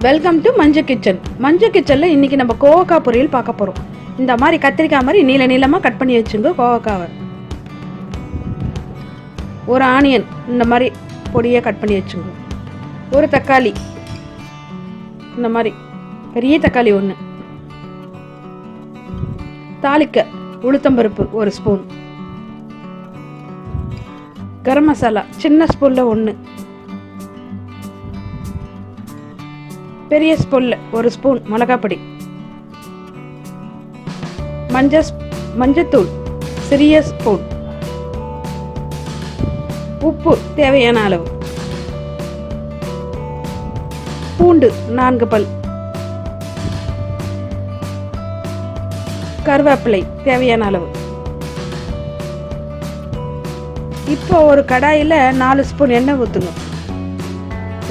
Welcome to மஞ்சள் kitchen. மஞ்சள் கிச்சனில் இன்றைக்கி நம்ம கோவக்காய் பொரியல் பார்க்க போகிறோம். இந்த மாதிரி கத்திரிக்காய் மாதிரி நீளமாக கட் பண்ணி வச்சுங்க கோவக்காவை. ஒரு ஆனியன் இந்த மாதிரி பொடியாக கட் பண்ணி வச்சுங்க. ஒரு தக்காளி இந்த மாதிரி பெரிய தக்காளி ஒன்று. தாளிக்க உளுத்தம்பருப்பு ஒரு ஸ்பூன். கரம் மசாலா சின்ன ஸ்பூனில் ஒன்று. பெரிய ஸ்பூனில் ஒரு ஸ்பூன் மிளகாப்பொடி. மஞ்சத்தூள் சிறிய ஸ்பூன். உப்பு தேவையான அளவு. பூண்டு 4 பல். கருவேப்பிலை தேவையான அளவு. இப்போ ஒரு கடாயில் 4 ஸ்பூன் எண்ணெய் ஊற்றுங்க.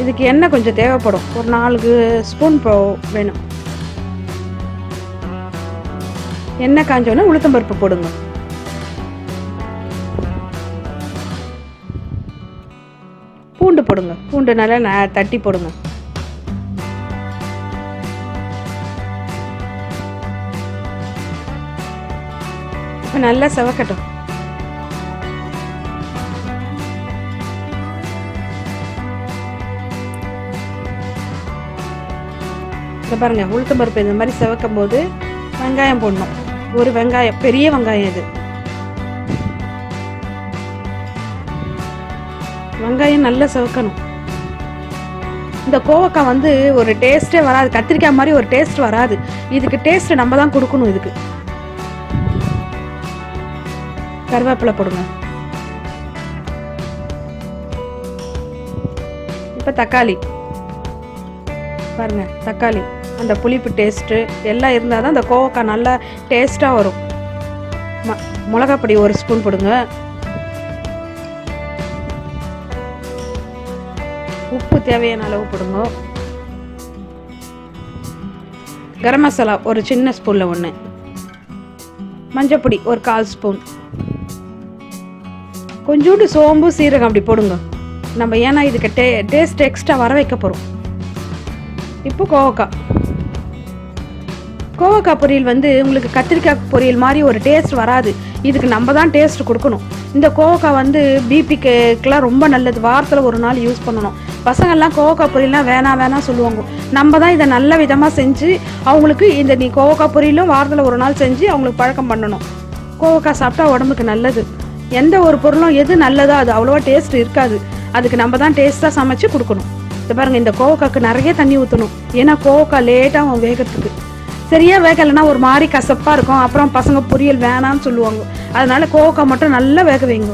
இதுக்கு எண்ணெய் கொஞ்சம் தேவைப்படும். ஒரு 4 ஸ்பூன் வேணும். எண்ணெய் காஞ்சோன்னா உளுத்தம்பருப்பு போடுங்க. பூண்டு போடுங்க. பூண்டு நல்லா தட்டி போடுங்க. இப்போ நல்லா செவக்கட்டும். இதை பாருங்க, உளுத்தம்பருப்பு இந்த மாதிரி செவக்கும் போது வெங்காயம் போடணும். ஒரு வெங்காயம், பெரிய வெங்காயம். இது வெங்காயம் நல்லா செவக்கணும். இந்த கோவக்காய் வந்து ஒரு டேஸ்டே வராது. கத்திரிக்காய் மாதிரி ஒரு டேஸ்ட் வராது. இதுக்கு டேஸ்ட் நம்ம தான் கொடுக்கணும். இதுக்கு கருவேப்பிலை போடுங்க. இப்போ தக்காளி பாருங்க. தக்காளி அந்த புளிப்பு டேஸ்ட்டு எல்லாம் இருந்தால் தான் அந்த கோவக்காய் நல்லா டேஸ்ட்டாக வரும். மிளகாப்பொடி ஒரு ஸ்பூன் போடுங்க. உப்பு தேவையான அளவு போடுங்க. கரம் மசாலா ஒரு சின்ன ஸ்பூனில் 1. மஞ்சப்பொடி ஒரு 1/4 ஸ்பூன். கொஞ்சோண்டு சோம்பு சீரகம் அப்படி போடுங்க. நம்ம ஏன்னா இதுக்கு டேஸ்ட் எக்ஸ்ட்ரா வர வைக்க போகிறோம். இப்போ கோவக்காய் பொரியல் வந்து உங்களுக்கு கத்திரிக்காய் பொரியல் மாதிரி ஒரு டேஸ்ட் வராது. இதுக்கு நம்ம தான் டேஸ்ட் கொடுக்கணும். இந்த கோவக்காய் வந்து பிபிக்குலாம் ரொம்ப நல்லது. வாரத்தில் ஒரு நாள் யூஸ் பண்ணணும். பசங்கள்லாம் கோவக்காய் பொரியல்லாம் வேணாம் சொல்லுவாங்க. நம்ம தான் இதை நல்ல விதமாக செஞ்சு அவங்களுக்கு நீ கோவக்காய் பொரியலும் வாரத்தில் ஒரு நாள் செஞ்சு அவங்களுக்கு பழக்கம் பண்ணணும். கோவக்காய் சாப்பிட்டா உடம்புக்கு நல்லது. எந்த ஒரு பொருளும் எது நல்லதோ அது அவ்வளோவா டேஸ்ட் இருக்காது. அதுக்கு நம்ம தான் டேஸ்ட்டாக சமைச்சு கொடுக்கணும். இது பாருங்கள், இந்த கோவக்காய்க்கு நிறைய தண்ணி ஊற்றணும். ஏன்னா கோவக்காய் லேட்டாக வேகிறதுக்கு. சரியாக வேகலைன்னா ஒரு மாதிரி கசப்பாக இருக்கும். அப்புறம் பசங்க பொரியல் வேணான்னு சொல்லுவாங்க. அதனால கோவக்காய் மட்டும் நல்லா வேக வைங்க.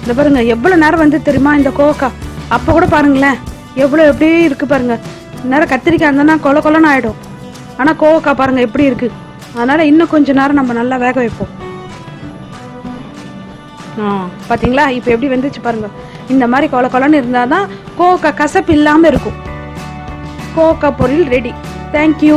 இந்த பாருங்க எவ்வளோ நேரம் வந்து தெரியுமா இந்த கோவக்காய். அப்போ கூட பாருங்களேன் எப்படி இருக்கு பாருங்க. நேரம் கத்திரிக்காய் இருந்தோன்னா கொலன்னு ஆகிடும். ஆனால் கோவக்காய் பாருங்க எப்படி இருக்கு. அதனால இன்னும் கொஞ்சம் நேரம் நம்ம நல்லா வேக வைப்போம். பார்த்தீங்களா இப்போ எப்படி வெந்துச்சு பாருங்க. இந்த மாதிரி கொலன்னு இருந்தால் தான் கோவக்காய் கசப்பு இல்லாமல் இருக்கும். கோவக்காய் பொரியல் ரெடி. தேங்க்யூ.